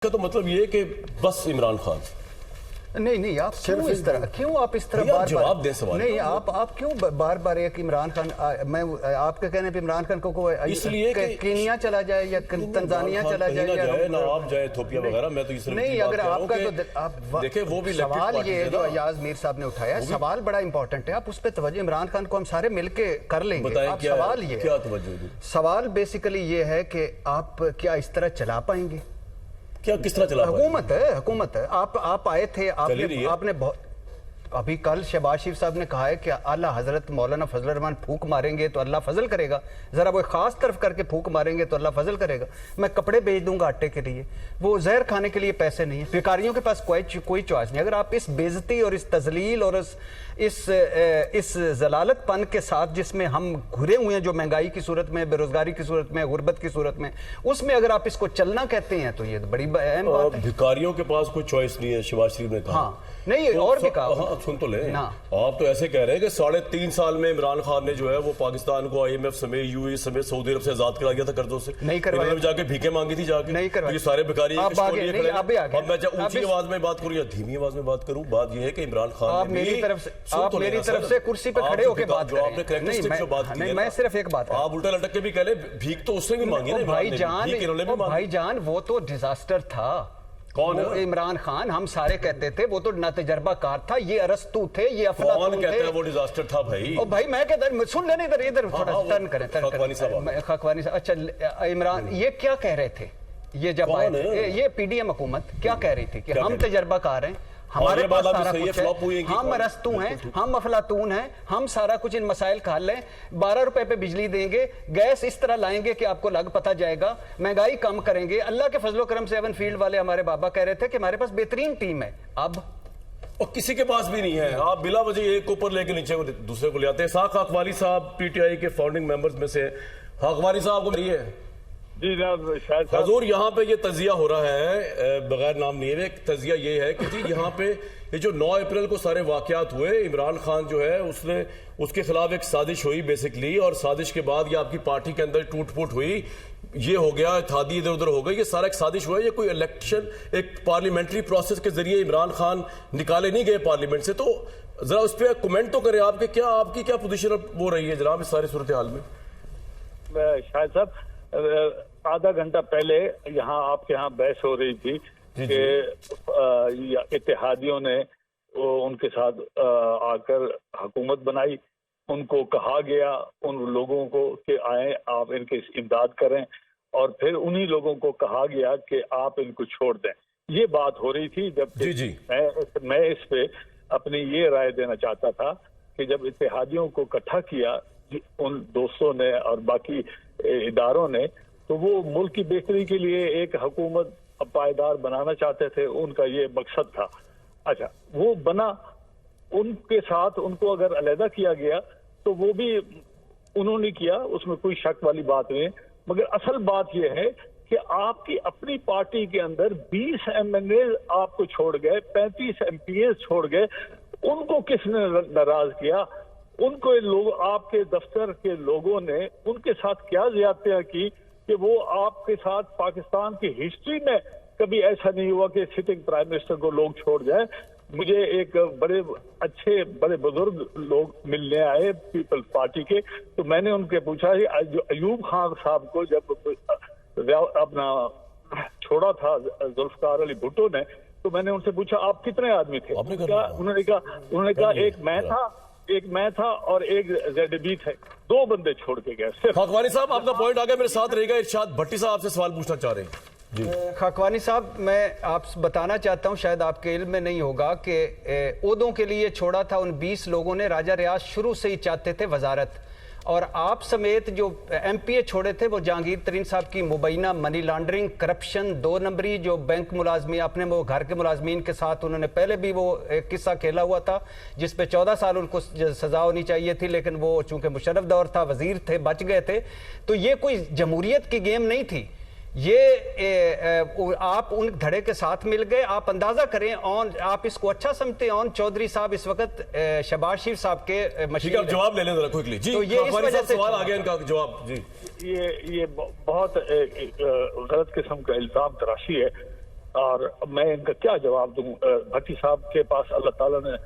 کا تو مطلب یہ ہے کہ بس عمران خان نہیں آپ کیوں آپ اس طرح بار جواب دیں سوال نہیں آپ کیوں بار بار ایک عمران خان میں آپ کے کہنے پہ عمران خان کو اس لیے کہ کینیا چلا جائے یا تنزانیہ چلا جائے نہ آپ جائے ایتھوپیا وغیرہ میں تو نہیں اگر آپ کا تو دیکھیں وہ بھی سوال یہ جو ایاز میر صاحب نے اٹھایا سوال بڑا امپورٹنٹ ہے آپ اس پہ توجہ عمران خان کو ہم سارے مل کے کر لیں گے سوال یہ کیا توجہ سوال بیسیکلی یہ ہے کہ آپ کیا اس طرح چلا پائیں گے کیا کس طرح چلا حکومت ہے آپ آئے تھے آپ نے ابھی کل شہباز شریف صاحب نے کہا ہے کہ اعلیٰ حضرت مولانا فضل الرحمان پھونک ماریں گے تو اللہ فضل کرے گا ذرا وہ خاص طرف کر کے پھونک ماریں گے تو اللہ فضل کرے گا میں کپڑے بیچ دوں گا آٹے کے لیے وہ زہر کھانے کے لیے پیسے نہیں ہیں بیکاریوں کے پاس کوئی چوائس نہیں اگر آپ اس بے عزتی اور اس تذلیل اور اس ضلالت پن کے ساتھ جس میں ہم گھرے ہوئے ہیں جو مہنگائی کی صورت میں بے روزگاری کی صورت میں غربت کی صورت میں اس میں اگر آپ اس کو چلنا کہتے ہیں تو یہ بڑی اہم بات ہے بھکاریوں کے پاس کوئی چوائس نہیں ہے شہباز شریف نے کہا نہیں اور بھی کہا سن تو لیں آپ تو ایسے کہہ رہے ہیں کہ 3.5 سال میں عمران خان نے جو ہے وہ پاکستان کو IMF سمیت UAE سمیت سعودی عرب سے آزاد کرا گیا تھا قرضوں سے نہیں کروایا جا کے بھیکیں مانگی تھی جا کے نہیں کروایا یہ سارے بھکاری اب میں چاہے اونچی آواز میں بات کروں یا دھیمی آواز میں بات کروں بات یہ ہے کہ عمران خان آپ میری طرف سے کرسی پہ کھڑے ہو کے بات کریں نہیں میں صرف ایک بات آپ الٹا لٹک کے بھی کہہ لیں بھیک تو اس نے بھی مانگی نا بھائی جان وہ تو ڈیزاسٹر تھا کون عمران خان ہم سارے کہتے تھے وہ تو نہ تجربہ کار تھا یہ ارسطو تھے یہ افلاطون تھے کہتا ہے وہ ڈیزاسٹر تھا بھائی میں کہتا ہوں سن لینے ادھر تھوڑا ٹرن کریں خاکوانی صاحب اچھا عمران یہ کیا کہہ رہے تھے یہ جب یہ PDM حکومت کیا کہہ رہی تھی کہ ہم تجربہ کار ہیں ہمارے پاس سارا کچھ ہے ہم ارسطو ہیں ہم افلاطون ہیں ہم سارا کچھ ان مسائل کا حل لیں 12 روپے پہ بجلی دیں گے گیس اس طرح لائیں گے کہ آپ کو لگ پتہ جائے گا مہنگائی کم کریں گے اللہ کے فضل و کرم سے ایون فیلڈ والے ہمارے بابا کہہ رہے تھے کہ ہمارے پاس بہترین ٹیم ہے اب اور کسی کے پاس بھی نہیں ہے آپ بلا وجہ ایک اوپر لے کے نیچے دوسرے کو لے آتے ہیں اسحاق خاکوانی صاحب PTI کے فاؤنڈنگ ممبرز میں سے خاکوانی صاحب کو ملی ہے جی جناب شاید حضور یہاں پہ یہ تجزیہ ہو رہا ہے بغیر نام لیے ایک تجزیہ یہ ہے کہ جی یہاں پہ یہ جو 9 اپریل کو سارے واقعات ہوئے عمران خان جو ہے اس کے خلاف ایک سازش ہوئی بیسکلی اور سازش کے بعد یہ آپ کی پارٹی کے اندر ٹوٹ پھوٹ ہوئی یہ ہو گیا اتحادی ادھر ادھر ہو گئی یہ سارا ایک سازش ہوا ہے یہ کوئی الیکشن ایک پارلیمنٹری پروسیس کے ذریعے عمران خان نکالے نہیں گئے پارلیمنٹ سے تو ذرا اس پہ کمنٹ تو کریں آپ کی کیا پوزیشن وہ رہی ہے جناب اس ساری صورتحال میں شاہد صاحب آدھا گھنٹہ پہلے یہاں آپ کے ہاں بحث ہو رہی تھی کہ اتحادیوں نے ان کے ساتھ آ کر حکومت بنائی ان کو کہا گیا ان لوگوں کو کہ آئیں آپ ان کی امداد کریں اور پھر انہی لوگوں کو کہا گیا کہ آپ ان کو چھوڑ دیں یہ بات ہو رہی تھی جب میں اس پہ اپنی یہ رائے دینا چاہتا تھا کہ جب اتحادیوں کو اکٹھا کیا ان دوستوں نے اور باقی اداروں نے تو وہ ملک کی بہتری کے لیے ایک حکومت پائیدار بنانا چاہتے تھے ان کا یہ مقصد تھا اچھا وہ بنا ان کے ساتھ ان کو اگر علیحدہ کیا گیا تو وہ بھی انہوں نے کیا اس میں کوئی شک والی بات نہیں مگر اصل بات یہ ہے کہ آپ کی اپنی پارٹی کے اندر 20 MNA آپ کو چھوڑ گئے 35 MPs چھوڑ گئے ان کو کس نے ناراض کیا ان کو لوگ آپ کے دفتر کے لوگوں نے ان کے ساتھ کیا زیادتیاں کی کہ وہ آپ کے ساتھ پاکستان کی ہسٹری میں کبھی ایسا نہیں ہوا کہ سٹنگ پرائم منسٹر کو لوگ چھوڑ جائیں مجھے ایک بڑے اچھے بڑے بزرگ لوگ ملنے آئے پیپل پارٹی کے تو میں نے ان کے پوچھا جو ایوب خان صاحب کو جب اپنا چھوڑا تھا ذوالفقار علی بھٹو نے تو میں نے ان سے پوچھا آپ کتنے آدمی تھے انہوں نے کہا ایک میں تھا اور ایک ZB تھے 2 بندے چھوڑ کے گئے خاکوانی صاحب آپ کا پوائنٹ آ گیا میرے ساتھ رہے گا ارشاد بھٹی صاحب آپ سے سوال پوچھنا چاہ رہے ہیں خاکوانی صاحب میں آپ بتانا چاہتا ہوں شاید آپ کے علم میں نہیں ہوگا کہ عہدوں کے لیے چھوڑا تھا ان 20 لوگوں نے راجہ ریاض شروع سے ہی چاہتے تھے وزارت اور آپ سمیت جو MPA چھوڑے تھے وہ جہانگیر ترین صاحب کی مبینہ منی لانڈرنگ کرپشن 2 نمبری جو بینک ملازمین اپنے وہ گھر کے ملازمین کے ساتھ انہوں نے پہلے بھی وہ ایک قصہ کھیلا ہوا تھا جس پہ 14 سال ان کو سزا ہونی چاہیے تھی لیکن وہ چونکہ مشرف دور تھا وزیر تھے بچ گئے تھے تو یہ کوئی جمہوریت کی گیم نہیں تھی یہ آپ ان دھڑے کے ساتھ مل گئے آپ اندازہ کریں آپ اس کو اچھا سمجھتے ہیں چودھری صاحب اس وقت شہباز شریف صاحب کے مشیر جواب لے لیں ذرا کوئکلی جی سوال آ گیا ان کا جواب جی یہ بہت غلط قسم کا الزام تراشی ہے اور میں ان کا کیا جواب دوں؟ بھٹی صاحب کے پاس اللہ تعالیٰ نے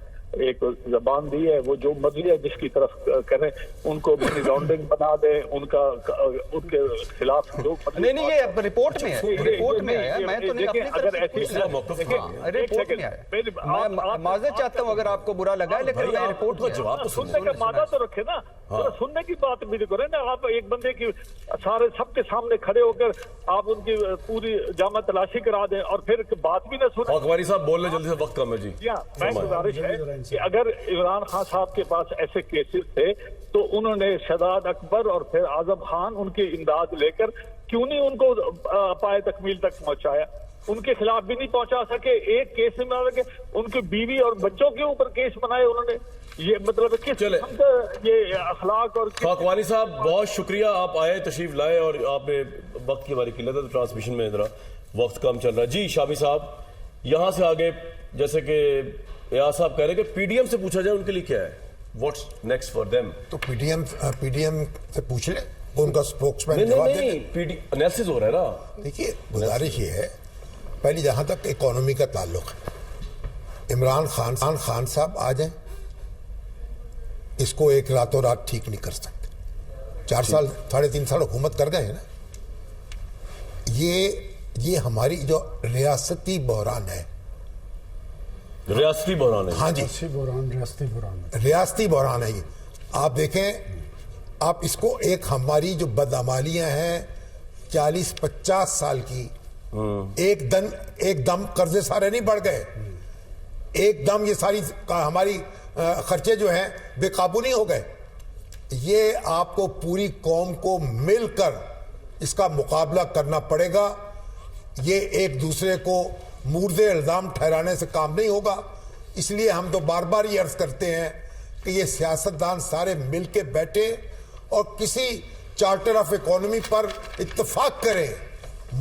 ایک زبان دی ہے، وہ جو مرضی ہے جس کی طرف کریں، ان کو منی لانڈرنگ بنا دیں، ان کے خلاف جو نہیں یہ رپورٹ میں ہے، رپورٹ میں آیا، میں تو نہیں اپنی طرف سے پوچھ رہا ہوں، رپورٹ میں آیا، میں معذرت چاہتا ہوں اگر آپ کو برا لگا ہے، لیکن میں رپورٹ کا جواب تو سننے کا مادہ تو رکھے نا، سننے کی بات بھی کریں نا۔ آپ ایک بندے کی سارے سب کے سامنے کھڑے ہو کر آپ ان کی پوری جامع تلاشی کرا دیں اور پھر بات بھی نہ سنیں۔ اقواری صاحب بولنے جلدی سے، وقت کم ہے جی۔ میں گزارش ہے کہ اگر عمران خان صاحب کے پاس ایسے کیسز تھے تو انہوں نے شہزاد اکبر اور پھر اعظم خان ان کی امداد لے کر کیوں نہیں ان کو پائے تکمیل تک پہنچایا؟ ان کے خلاف بھی نہیں پہنچا سکے، ایک کیس میں بنا کے ان کی بیوی اور بچوں کے اوپر کیس بنائے انہوں نے۔ یہ مطلب کس قسم کا یہ اخلاق اور خاکوانی صاحب بہت شکریہ، آپ آئے، تشریف لائے، اور آپ نے وقت کی ہماری قلت ہے ٹرانسمیشن میں ذرا وقت کم چل رہا ہے۔ جی شامی صاحب، یہاں سے آگے جیسے کہ ایاز صاحب کہہ رہے ہیں کہ پی ڈی ایم سے پوچھا جائے ان کے لیے کیا ہے، واٹس نیکسٹ فار دیم؟ تو پی ڈی ایم سے پوچھ لیں، ان کا اسپوکس مین جواب دے دیں۔ نہیں انالیسس ہو رہا ہے نا۔ دیکھیے گزارش یہ ہے، پہلی جہاں تک اکانومی کا تعلق ہے، عمران خان صاحب آ جائیں، اس کو ایک راتوں رات ٹھیک نہیں کر سکتے۔ 4 سال 3.5 سال حکومت کر گئے ہیں نا۔ یہ ہماری جو ریاستی بحران ہے، ریاستی بحران ہے، ہاں جی ریاستی بحران ہے یہ۔ آپ دیکھیں، آپ اس کو ایک ہماری جو بدعمالیاں ہیں 40-50 سال کی، ایک دم قرضے سارے نہیں بڑھ گئے، ایک دم یہ ساری ہماری خرچے جو ہیں بے قابو نہیں ہو گئے۔ یہ آپ کو پوری قوم کو مل کر اس کا مقابلہ کرنا پڑے گا۔ یہ ایک دوسرے کو مورد الزام ٹھہرانے سے کام نہیں ہوگا۔ اس لیے ہم تو بار بار یہ عرض کرتے ہیں کہ یہ سیاستدان سارے مل کے بیٹھے اور کسی چارٹر آف اکانومی پر اتفاق کریں،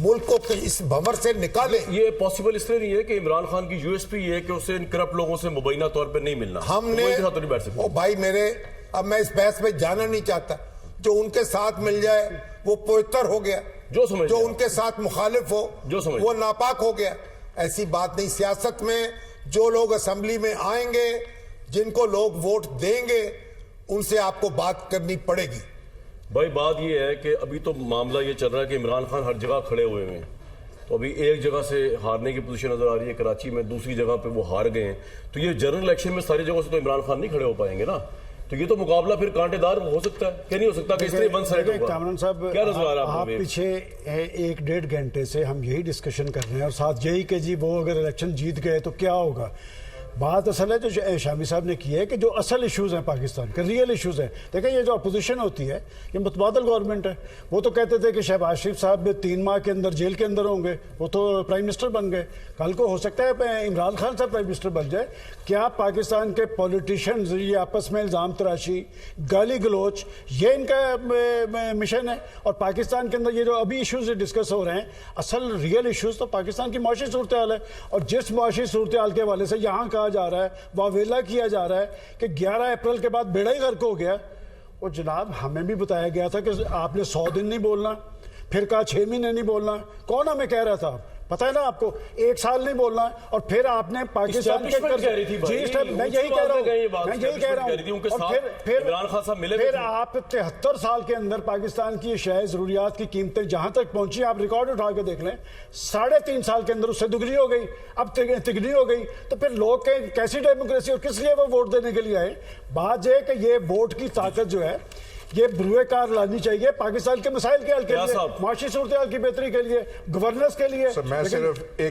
ملک کو اس بھنور سے نکالیں۔ یہ پاسبل اس لیے نہیں ہے کہ عمران خان کی یو ایس پی یہ ہے کہ اسے ان کرپٹ لوگوں سے مبینہ طور پہ نہیں ملنا، ہم نے او بھائی میرے، اب میں اس بحث میں جانا نہیں چاہتا، جو ان کے ساتھ مل جائے وہ پوتر ہو گیا، جو ان کے ساتھ مخالف ہو وہ ناپاک ہو گیا۔ ایسی بات نہیں۔ سیاست میں جو لوگ اسمبلی میں آئیں گے، جن کو لوگ ووٹ دیں گے، ان سے آپ کو بات کرنی پڑے گی۔ بھائی بات یہ ہے کہ ابھی تو معاملہ یہ چل رہا ہے کہ عمران خان ہر جگہ کھڑے ہوئے ہیں، تو ابھی ایک جگہ سے ہارنے کی پوزیشن نظر آ رہی ہے کراچی میں، دوسری جگہ پہ وہ ہار گئے ہیں، تو یہ جنرل الیکشن میں ساری جگہوں سے تو عمران خان نہیں کھڑے ہو پائیں گے نا، تو یہ تو مقابلہ پھر کانٹے دار ہو سکتا ہے کہ نہیں ہو سکتا کہ اس طرح ون سائیڈ ہوگا؟ کامران صاحب، کیا نظر آ رہا ہے آپ پیچھے 1-1.5 گھنٹے سے ہم یہی ڈسکشن کر رہے ہیں اور ساتھ یہی کہ جی وہ اگر الیکشن جیت گئے تو کیا ہوگا؟ بات اصل ہے جو شامی صاحب نے کی ہے کہ جو اصل ایشوز ہیں پاکستان کے، ریئل ایشوز ہیں۔ دیکھیں یہ جو اپوزیشن ہوتی ہے یہ متبادل گورنمنٹ ہے۔ وہ تو کہتے تھے کہ شہباز شریف صاحب 3 ماہ کے اندر جیل کے اندر ہوں گے، وہ تو پرائم منسٹر بن گئے، کل کو ہو سکتا ہے عمران خان صاحب پرائم منسٹر بن جائے۔ کیا پاکستان کے پولیٹیشنز یہ آپس میں الزام تراشی، گالی گلوچ، یہ ان کا مشن ہے؟ اور پاکستان کے اندر یہ جو ابھی ایشوز ڈسکس ہو رہے ہیں، اصل ریئل ایشوز تو پاکستان کی معاشی صورتحال ہے، اور جس معاشی صورتحال کے حوالے سے یہاں کہا جا رہا ہے، واویلا کیا جا رہا ہے کہ 11 اپریل کے بعد بیڑا ہی غرق ہو گیا۔ اور جناب ہمیں بھی بتایا گیا تھا کہ آپ نے 100 دن نہیں بولنا، پھر کہا 6 مہینے نہیں بولنا۔ کون ہمیں کہہ رہا تھا؟ پتہ ہے نا آپ کو، 1 سال نہیں بولنا، اور پھر آپ نے پاکستان کے میں یہی کہہ رہا ہوں، پھر آپ 73 سال کے اندر پاکستان کی اشیاء ضروریات کی قیمتیں جہاں تک پہنچی، آپ ریکارڈ اٹھا کے دیکھ لیں، 3.5 سال کے اندر اس سے دگنی ہو گئی، اب تگنی ہو گئی۔ تو پھر لوگ کیسی ڈیموکریسی اور کس لیے وہ ووٹ دینے کے لیے آئے؟ بات یہ کہ یہ ووٹ کی طاقت جو ہے یہ بروئے کار لانی چاہیے پاکستان کے مسائل کے حل کے لیے، معاشی صورتحال کی بہتری کے لیے، گورننس کے لیے۔ میں صرف ایک